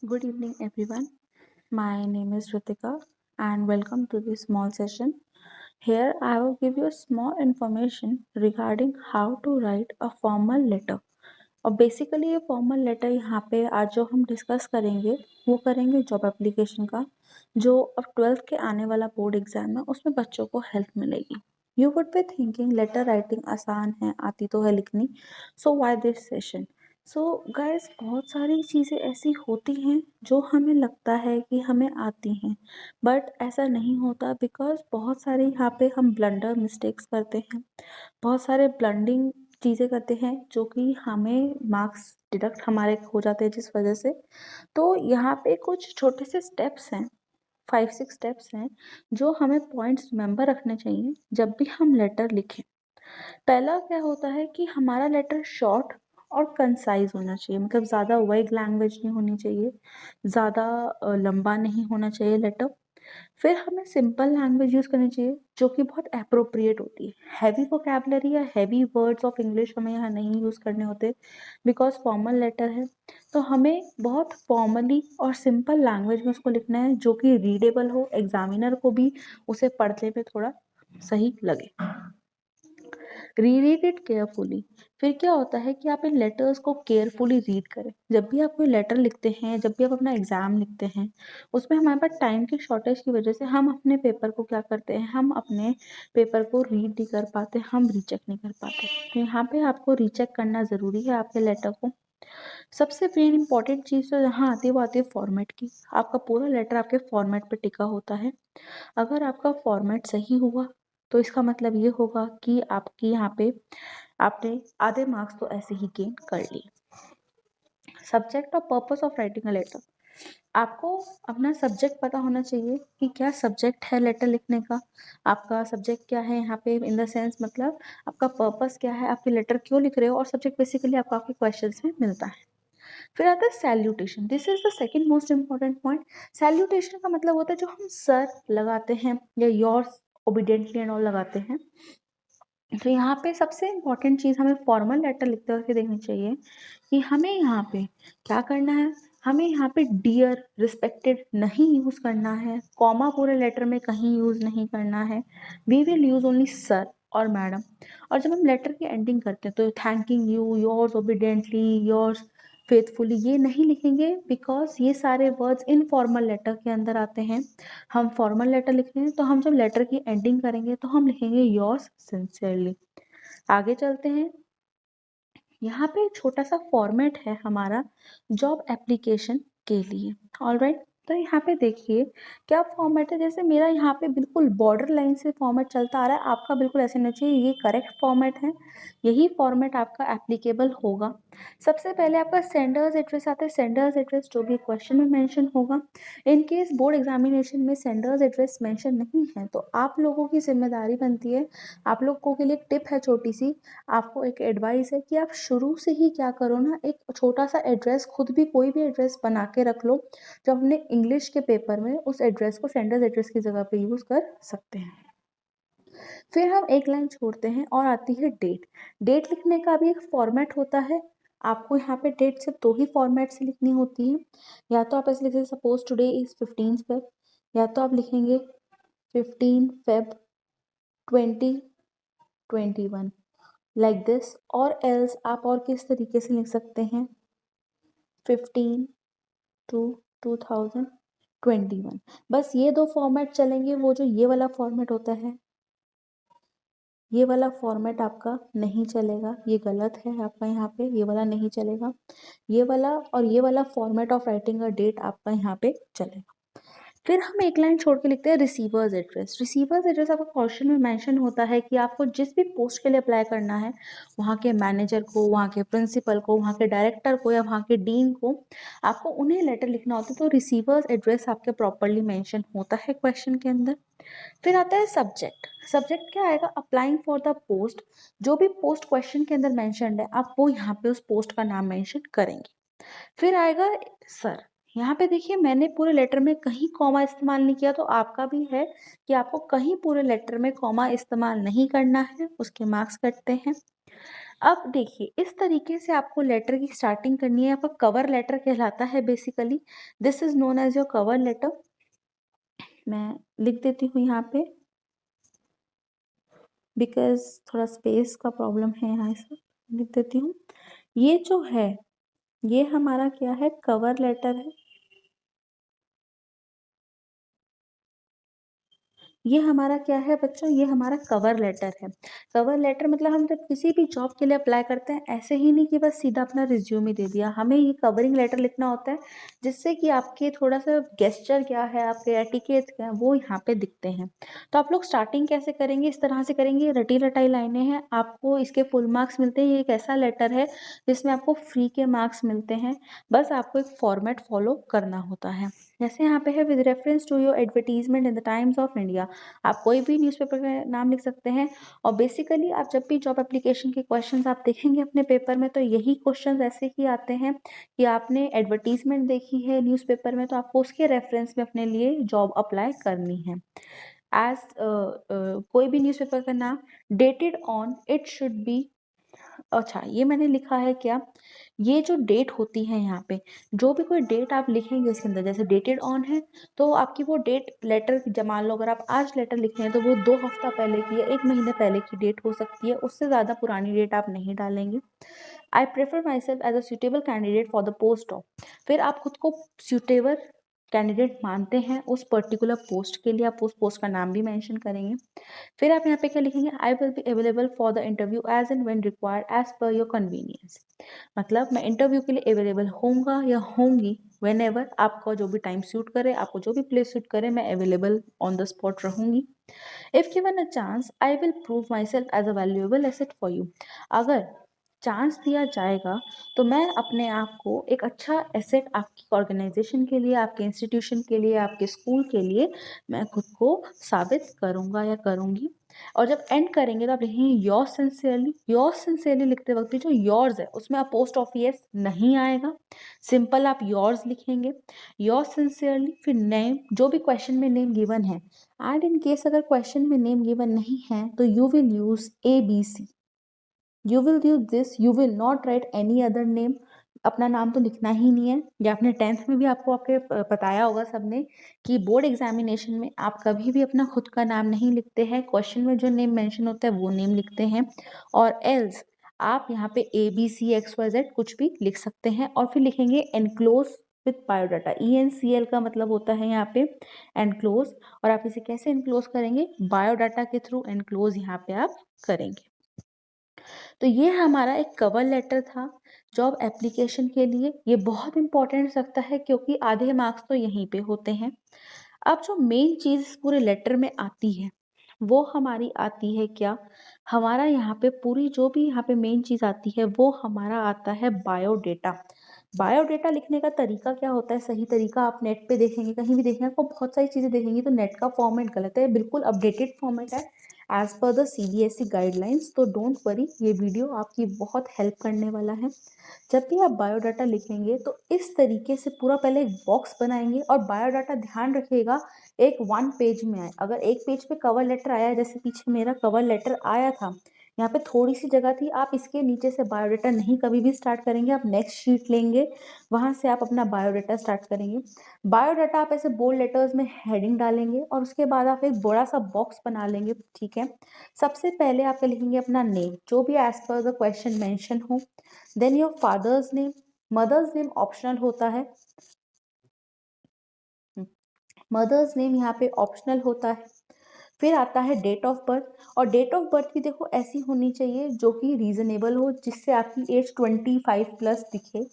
Good evening, everyone. My name is Ritika, and welcome to this small session. Here, I will give you a small information regarding how to write a formal letter. और basically ये formal letter यहाँ पे आज जो हम discuss करेंगे वो करेंगे जॉब एप्लीकेशन का, जो अब 12th के आने वाला बोर्ड एग्जाम है उसमें बच्चों को हेल्प मिलेगी। You would be thinking letter writing आसान है, आती तो है लिखनी, so why this session. So guys, बहुत सारी चीज़ें ऐसी होती हैं जो हमें लगता है कि हमें आती हैं, बट ऐसा नहीं होता, बिकॉज बहुत सारे यहाँ पे हम ब्लंडर मिस्टेक्स करते हैं, बहुत सारे ब्लंडिंग चीज़ें करते हैं जो कि हमें मार्क्स डिडक्ट हमारे हो जाते हैं जिस वजह से। तो यहाँ पे कुछ छोटे से स्टेप्स हैं, 5-6 स्टेप्स हैं जो हमें पॉइंट्स रिमेंबर रखने चाहिए जब भी हम लेटर लिखें। पहला क्या होता है कि हमारा लेटर शॉर्ट और कंसाइज होना चाहिए, मतलब ज़्यादा वाइड लैंग्वेज नहीं होनी चाहिए, ज़्यादा लंबा नहीं होना चाहिए लेटर। फिर हमें सिंपल लैंग्वेज यूज़ करनी चाहिए जो कि बहुत अप्रोप्रिएट होती है। हैवी वोकैबलरी या हैवी वर्ड्स ऑफ इंग्लिश हमें यहाँ नहीं यूज़ करने होते, बिकॉज फॉर्मल लेटर है। तो हमें बहुत फॉर्मली और सिंपल लैंग्वेज में उसको लिखना है जो कि रीडेबल हो, एग्जामिनर को भी उसे पढ़ने में थोड़ा सही लगे। Read it carefully. फिर क्या होता है कि आप इन लेटर्स को केयरफुली रीड करें। जब भी आप कोई लेटर लिखते हैं, जब भी आप अपना एग्जाम लिखते हैं, उसमें हमारे पास टाइम की शॉर्टेज की वजह से हम अपने पेपर को क्या करते हैं, हम अपने पेपर को रीड नहीं कर पाते, हम रीचेक नहीं कर पाते। तो यहाँ पे आपको रीचेक करना ज़रूरी है आपके लेटर को। सबसे मेन इंपॉर्टेंट चीज़ तो यहाँ आती है, वो आती है फॉर्मेट की। आपका पूरा लेटर आपके फॉर्मेट पे टिका होता है। अगर आपका फॉर्मेट सही हुआ तो इसका मतलब ये होगा कि आपकी यहाँ पे आपने आधे मार्क्स तो ऐसे ही गेन कर लिए। सब्जेक्ट और purpose of writing a letter. आपको अपना सब्जेक्ट पता होना चाहिए कि क्या सब्जेक्ट है लेटर लिखने का, आपका सब्जेक्ट क्या है यहाँ पे, इन द सेंस मतलब आपका पर्पस क्या है, आपके लेटर क्यों लिख रहे हो, और सब्जेक्ट बेसिकली आपको आपके क्वेश्चंस में मिलता है। फिर आता है salutation. This is the second most important point. Salutation का मतलब होता है जो हम सर लगाते हैं या योर्स ओबीडियंटली एंड ऑल लगाते हैं। तो यहाँ पे सबसे इम्पॉर्टेंट चीज़ हमें फॉर्मल लेटर लिखते वक्त देखनी चाहिए कि हमें यहाँ पे क्या करना है। हमें यहाँ पे डियर, रिस्पेक्टेड नहीं यूज़ करना है, कॉमा पूरे लेटर में कहीं यूज़ नहीं करना है। We will use only sir और मैडम। और जब हम लेटर की एंडिंग करते हैं तो thanking you, yours obediently, yours faithfully, ये नहीं लिखेंगे, बिकॉज ये सारे वर्ड्स इनफॉर्मल लेटर के अंदर आते हैं। हम फॉर्मल लेटर लिख रहे हैं तो हम जब लेटर की एंडिंग करेंगे तो हम लिखेंगे योर्स सिंसियरली। आगे चलते हैं। यहाँ पे एक छोटा सा फॉर्मेट है हमारा जॉब एप्लीकेशन के लिए। ऑलराइट, तो यहाँ पे देखिए क्या फॉर्मेट है। जैसे मेरा यहाँ पे बिल्कुल बॉर्डर लाइन से फॉर्मेट चलता आ रहा है, आपका बिल्कुल ऐसे नहीं चाहिए, ये करेक्ट फॉर्मेट है, यही फॉर्मेट आपका एप्लीकेबल होगा। सबसे पहले आपका सेंडर्स एड्रेस आता है। सेंडर्स एड्रेस जो भी क्वेश्चन में मेंशन होगा, इन केस बोर्ड एग्जामिनेशन में सेंडर्स एड्रेस मेंशन नहीं है तो आप लोगों की जिम्मेदारी बनती है, आप लोगों के लिए एक टिप है छोटी सी, आपको एक एडवाइस है कि आप शुरू से ही क्या करो ना, एक छोटा सा एड्रेस खुद भी कोई भी एड्रेस बना के रख लो, जो अपने इंग्लिश के पेपर में उस एड्रेस को सेंडर्स एड्रेस की जगह पे यूज़ कर सकते हैं। फिर हम एक लाइन छोड़ते हैं और आती है डेट। डेट लिखने का भी एक फॉर्मेट होता है। आपको यहाँ पे डेट सिर्फ दो ही फॉर्मेट से लिखनी होती है। या तो आप ऐसे लिखेंगे सपोज टुडे इज 15 फेब, या तो आप लिखेंगे 15 फेब 2021 लाइक दिस, और एल्स आप और किस तरीके से लिख सकते हैं 15 टू 2021। बस ये दो फॉर्मेट चलेंगे। वो जो ये वाला फॉर्मेट होता है, ये वाला फॉर्मेट आपका नहीं चलेगा, ये गलत है आपका, यहाँ पे ये वाला नहीं चलेगा। ये वाला और ये वाला format of writing a date आपका यहाँ पे चलेगा। फिर हम एक लाइन छोड़ के लिखते हैं रिसीवर्स एड्रेस। रिसीवर्स एड्रेस आपका क्वेश्चन में मेंशन होता है कि आपको जिस भी पोस्ट के लिए अप्लाई करना है, वहाँ के मैनेजर को, वहाँ के प्रिंसिपल को, वहाँ के डायरेक्टर को या वहाँ के डीन को आपको उन्हें लेटर लिखना होता है। तो रिसीवर्स एड्रेस आपके प्रॉपरली मेंशन होता है क्वेश्चन के अंदर। फिर आता है सब्जेक्ट। सब्जेक्ट क्या आएगा, अप्लाइंग फॉर द पोस्ट। जो भी पोस्ट क्वेश्चन के अंदर मेंशनड है आप वो यहाँ पे उस पोस्ट का नाम मेंशन करेंगे। फिर आएगा सर। यहाँ पे देखिए मैंने पूरे लेटर में कहीं कॉमा इस्तेमाल नहीं किया, तो आपका भी है कि आपको कहीं पूरे लेटर में कॉमा इस्तेमाल नहीं करना है, उसके मार्क्स कटते हैं। अब देखिए इस तरीके से आपको लेटर की स्टार्टिंग करनी है। आपका कवर लेटर कहलाता है basically. This is known as your cover letter. मैं लिख देती हूँ यहाँ पे, बिकॉज थोड़ा स्पेस का प्रॉब्लम है यहाँ, इसे लिख देती हूँ। ये जो है ये हमारा क्या है, कवर लेटर है। ये हमारा क्या है बच्चों, ये हमारा कवर लेटर है। कवर लेटर मतलब हम जब किसी भी जॉब के लिए अप्लाई करते हैं, ऐसे ही नहीं कि बस सीधा अपना रिज्यूमे दे दिया, हमें ये कवरिंग लेटर लिखना होता है, जिससे कि आपके थोड़ा सा गेस्चर क्या है, आपके एटिकेट्स क्या है, वो यहाँ पे दिखते हैं। तो आप लोग स्टार्टिंग कैसे करेंगे, इस तरह से करेंगे, रटी रटाई लाइनें हैं, आपको इसके फुल मार्क्स मिलते हैं। ये एक ऐसा लेटर है जिसमें आपको फ्री के मार्क्स मिलते हैं, बस आपको एक फॉर्मेट फॉलो करना होता है। जैसे यहाँ पे है, with reference to your advertisement in the Times of India. आप कोई भी न्यूज़पेपर का नाम लिख सकते हैं। और बेसिकली आप जब भी जॉब एप्लीकेशन के क्वेश्चंस आप देखेंगे अपने पेपर में, तो यही क्वेश्चंस ऐसे ही आते हैं कि आपने एडवर्टीजमेंट देखी है न्यूज़पेपर में, तो आपको उसके रेफरेंस में अपने लिए जॉब अप्लाई करनी है। एज कोई भी न्यूज़पेपर का नाम, dated on, it should be. अच्छा, ये मैंने लिखा है क्या, ये जो डेट होती है यहाँ पे, जो भी कोई डेट आप लिखेंगे इसके अंदर, जैसे डेटेड ऑन है, तो आपकी वो डेट लेटर, जब मान लो अगर आप आज लेटर लिख रहे हैं, तो वो 2 हफ्ता पहले की या 1 महीने पहले की डेट हो सकती है, उससे ज़्यादा पुरानी डेट आप नहीं डालेंगे। I prefer myself as a suitable candidate for the post of. फिर आप खुद को सुटेबल कैंडिडेट मानते हैं उस पर्टिकुलर पोस्ट के लिए, आप उस पोस्ट का नाम भी मेंशन करेंगे। फिर आप यहाँ पे क्या लिखेंगे, I will be available for the interview as and when required as per your convenience. मतलब मैं इंटरव्यू के लिए अवेलेबल होऊंगा या होंगी, वेन एवर आपका जो भी टाइम सूट करे, आपको जो भी प्लेस सूट करे, मैं अवेलेबल ऑन द स्पॉट रहूंगी। If given a chance I will prove myself as a valuable asset for you. अगर चांस दिया जाएगा तो मैं अपने आप को एक अच्छा एसेट आपकी ऑर्गेनाइजेशन के लिए, आपके इंस्टीट्यूशन के लिए, आपके स्कूल के लिए मैं खुद को साबित करूंगा या करूंगी। और जब एंड करेंगे तो आप लिखेंगे योर सिंसियरली। योर सिंसियरली लिखते वक्त भी जो योर्स है उसमें अपोस्ट्रोफी नहीं आएगा, सिंपल आप योर्स लिखेंगे, योर सिंसियरली। फिर नेम, जो भी क्वेश्चन में नेम गिवन है, एंड इन केस अगर क्वेश्चन में नेम गिवन नहीं है तो you will use ABC। You will use this, you will not right any other name. अपना नाम तो लिखना ही नहीं है। या अपने 10th में भी आपको आपके बताया होगा सबने कि बोर्ड एग्जामिनेशन में आप कभी भी अपना खुद का नाम नहीं लिखते हैं, क्वेश्चन में जो नेम मेंशन होता है वो नेम लिखते हैं। और एल्स आप यहाँ पे ABCXYZ कुछ भी लिख सकते हैं। और फिर लिखेंगे एनक्लोज विथ बायोडाटा। ENCL का मतलब होता है यहाँ पे एनक्लोज। और आप इसे कैसे एनक्लोज करेंगे, बायोडाटा के थ्रू एनक्लोज यहाँ पे आप करेंगे। तो ये हमारा एक कवर लेटर था जॉब एप्लीकेशन के लिए। ये बहुत इंपॉर्टेंट लगता है क्योंकि आधे मार्क्स तो यहीं पे होते हैं। अब जो मेन चीज पूरे लेटर में आती है वो हमारी आती है क्या, हमारा यहाँ पे पूरी जो भी यहाँ पे मेन चीज आती है वो हमारा आता है बायोडेटा। बायोडेटा लिखने का तरीका क्या होता है, सही तरीका आप नेट पे देखेंगे, कहीं भी देखेंगे, आपको बहुत सारी चीजें देखेंगी तो नेट का फॉर्मेट गलत है, बिल्कुल अपडेटेड फॉर्मेट है as per the CBSE guidelines. तो डोंट वरी, ये वीडियो आपकी बहुत हेल्प करने वाला है। जब भी आप बायोडाटा लिखेंगे तो इस तरीके से पूरा पहले एक बॉक्स बनाएंगे। और बायोडाटा ध्यान रखिएगा एक 1 पेज में आए। अगर एक पेज पे कवर लेटर आया है, जैसे पीछे मेरा कवर लेटर आया था, यहाँ पे थोड़ी सी जगह थी, आप इसके नीचे से बायोडाटा नहीं कभी भी स्टार्ट करेंगे, आप नेक्स्ट शीट लेंगे, वहां से आप अपना बायोडाटा स्टार्ट करेंगे। बायोडाटा आप ऐसे बोल्ड लेटर्स में हेडिंग डालेंगे और उसके बाद आप एक बड़ा सा बॉक्स बना लेंगे, ठीक है। सबसे पहले आप लिखेंगे अपना नेम, जो भी as per the question mention हो। Then your father's name, mother's name optional होता है, मदर्स नेम यहाँ पे ऑप्शनल होता है। फिर आता है डेट ऑफ बर्थ। और डेट ऑफ बर्थ भी देखो ऐसी होनी चाहिए जो कि रीजनेबल हो, जिससे आपकी एज 25+ दिखे,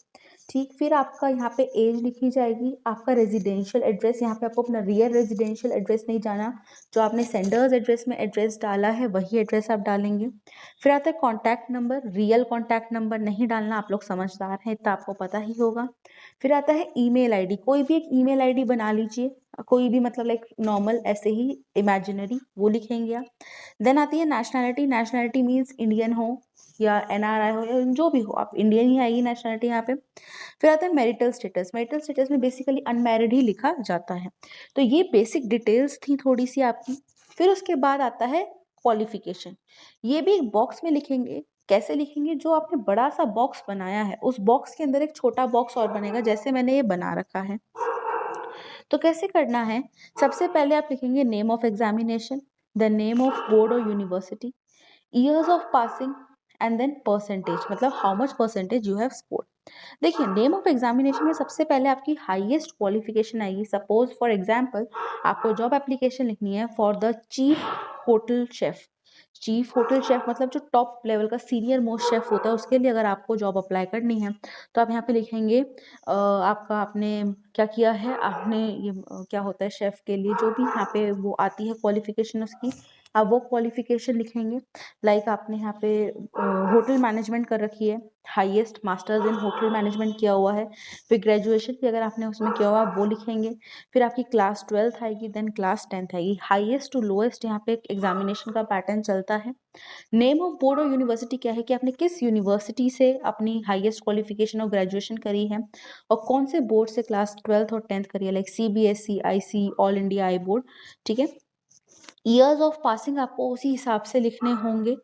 ठीक। फिर आपका यहाँ पे एज लिखी जाएगी, आपका रेजिडेंशियल एड्रेस, यहाँ पे आपको अपना रियल रेजिडेंशियल एड्रेस नहीं जाना, जो आपने सेंडर्स एड्रेस में एड्रेस डाला है वही एड्रेस आप डालेंगे। फिर आता है contact number, real contact number नहीं डालना, आप लोग समझदार हैं इतना आपको पता ही होगा। फिर आता है ईमेल आईडी, कोई भी एक ईमेल आईडी बना लीजिए, कोई भी, मतलब लाइक नॉर्मल ऐसे ही इमेजिनरी, वो लिखेंगे आप। देन आती है नेशनैलिटी, नेशनैलिटी मीन्स इंडियन हो या NRI हो या जो भी हो, आप इंडियन ही आएगी नेशनैलिटी यहाँ पे। फिर आता है मैरिटल स्टेटस, मैरिटल स्टेटस में बेसिकली अनमैरिड ही लिखा जाता है। तो ये बेसिक डिटेल्स थी थोड़ी सी आपकी। फिर उसके बाद आता है क्वालिफिकेशन, ये भी एक बॉक्स में लिखेंगे कैसे लिखेंगे? जो आपने बड़ा सा बॉक्स बनाया है, उस बॉक्स के अंदर एक छोटा बॉक्स और बनेगा, जैसे मैंने ये बना रखा है। तो कैसे करना है? सबसे पहले आप लिखेंगे name of examination, the name of board और university, years of passing and then percentage, मतलब how much percentage you have scored. देखिए, नेम ऑफ एग्जामिनेशन में सबसे पहले आपकी हाईएस्ट क्वालिफिकेशन आएगी। सपोज फॉर एग्जांपल आपको जॉब एप्लीकेशन लिखनी है for the chief hotel chef. Chief hotel chef मतलब जो टॉप लेवल का सीनियर मोस्ट शेफ होता है, उसके लिए अगर आपको जॉब अप्लाई करनी है तो आप यहाँ पे लिखेंगे आपका आपने क्या किया है, आपने ये क्या होता है शेफ के लिए जो भी यहाँ पे वो आती है क्वालिफिकेशन उसकी, आप वो क्वालिफिकेशन लिखेंगे। लाइक आपने यहाँ पे होटल मैनेजमेंट कर रखी है, highest masters in hotel management किया हुआ है, फिर ग्रेजुएशन भी अगर आपने उसमें किया हुआ आप वो लिखेंगे। फिर आपकी क्लास 12th आएगी, देन क्लास 10th आएगी, हाईएस्ट टू लोएस्ट यहाँ पे एक एग्जामिनेशन का पैटर्न चलता है। नेम ऑफ बोर्ड और यूनिवर्सिटी क्या है कि आपने किस यूनिवर्सिटी से अपनी हाईएस्ट क्वालिफिकेशन और ग्रेजुएशन करी है और कौन से बोर्ड से क्लास 12th और 10th करी है, like CBSE, IC, all India I board, ठीक है। ईयर्स ऑफ पासिंग आपको उसी हिसाब से लिखने होंगे।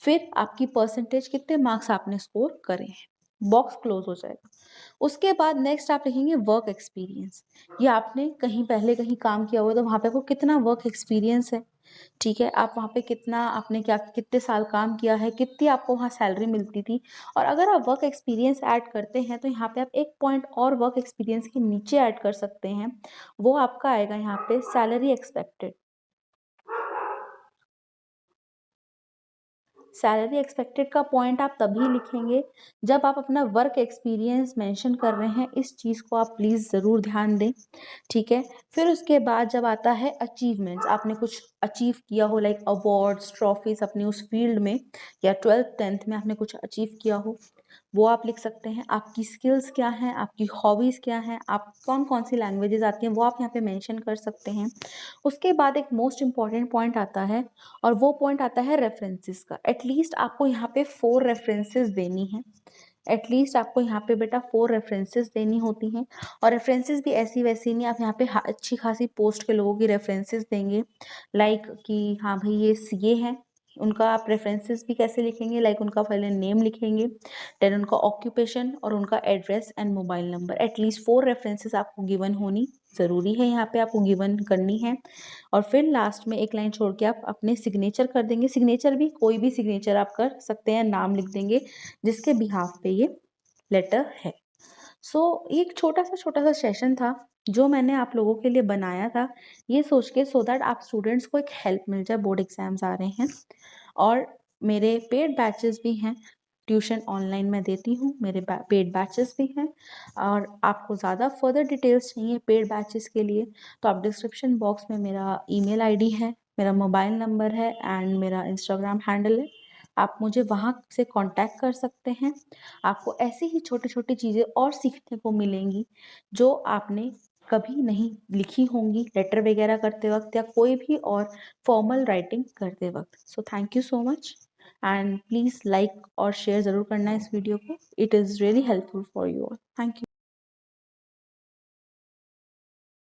फिर आपकी परसेंटेज, कितने मार्क्स आपने स्कोर करे हैं, बॉक्स क्लोज हो जाएगा। उसके बाद नेक्स्ट आप लिखेंगे वर्क एक्सपीरियंस, ये आपने कहीं पहले कहीं काम किया हुआ है तो वहाँ पे आपको कितना वर्क एक्सपीरियंस है, ठीक है। आप वहाँ पे कितना आपने क्या कितने साल काम किया है, कितनी आपको वहाँ सैलरी मिलती थी। और अगर आप वर्क एक्सपीरियंस ऐड करते हैं तो यहाँ पे आप एक पॉइंट और वर्क एक्सपीरियंस के नीचे ऐड कर सकते हैं, वो आपका आएगा यहाँ पे सैलरी एक्सपेक्टेड। सैलरी एक्सपेक्टेड का पॉइंट आप तभी लिखेंगे जब आप अपना वर्क एक्सपीरियंस मेंशन कर रहे हैं, इस चीज़ को आप प्लीज़ ज़रूर ध्यान दें, ठीक है। फिर उसके बाद जब आता है अचीवमेंट्स, आपने कुछ अचीव किया हो लाइक अवार्ड्स ट्रॉफीज अपनी उस फील्ड में, या 12th 10th में आपने कुछ अचीव किया हो, वो आप लिख सकते हैं। आपकी स्किल्स क्या हैं, आपकी हॉबीज़ क्या हैं, आप कौन कौन सी लैंग्वेजेस आती हैं, वो आप यहाँ पे मेंशन कर सकते हैं। उसके बाद एक मोस्ट इम्पॉर्टेंट पॉइंट आता है और वो पॉइंट आता है रेफरेंसेस का। एटलीस्ट आपको यहाँ पे 4 रेफरेंसेस देनी है, एटलीस्ट आपको यहाँ पे बेटा 4 रेफरेंसेस देनी होती हैं। और रेफरेंसेस भी ऐसी वैसी नहीं, आप यहाँ पे अच्छी खासी पोस्ट के लोगों की रेफरेंसेस देंगे, लाइक कि हाँ भाई ये हैं, उनका आप रेफरेंसेस भी कैसे लिखेंगे, लाइक उनका पहले नेम लिखेंगे, देन उनका ऑक्यूपेशन और उनका address and mobile number. At least 4 references आपको गिवन होनी ज़रूरी है, यहाँ पे आपको गिवन करनी है। और फिर लास्ट में एक लाइन छोड़ के आप अपने सिग्नेचर कर देंगे। सिग्नेचर भी कोई भी सिग्नेचर आप कर सकते हैं, नाम लिख देंगे जिसके बिहाफ पे ये लेटर है। ये एक छोटा सा सेशन था जो मैंने आप लोगों के लिए बनाया था, ये सोच के सो दैट आप स्टूडेंट्स को एक हेल्प मिल जाए, बोर्ड एग्जाम्स आ रहे हैं। और मेरे पेड बैचेस भी हैं, ट्यूशन ऑनलाइन मैं देती हूँ, मेरे पेड बैचेस भी हैं। और आपको ज़्यादा फर्दर डिटेल्स चाहिए पेड बैचेस के लिए तो आप डिस्क्रिप्शन बॉक्स में मेरा ईमेल आईडी है, मेरा मोबाइल नंबर है एंड मेरा इंस्टाग्राम हैंडल है, आप मुझे वहाँ से कांटेक्ट कर सकते हैं। आपको ऐसी ही छोटी छोटी चीज़ें और सीखने को मिलेंगी जो आपने कभी नहीं लिखी होंगी लेटर वगैरह करते वक्त या कोई भी और फॉर्मल राइटिंग करते वक्त। So thank you so much and please like और शेयर ज़रूर करना इस वीडियो को, it is really helpful for you all. Thank you.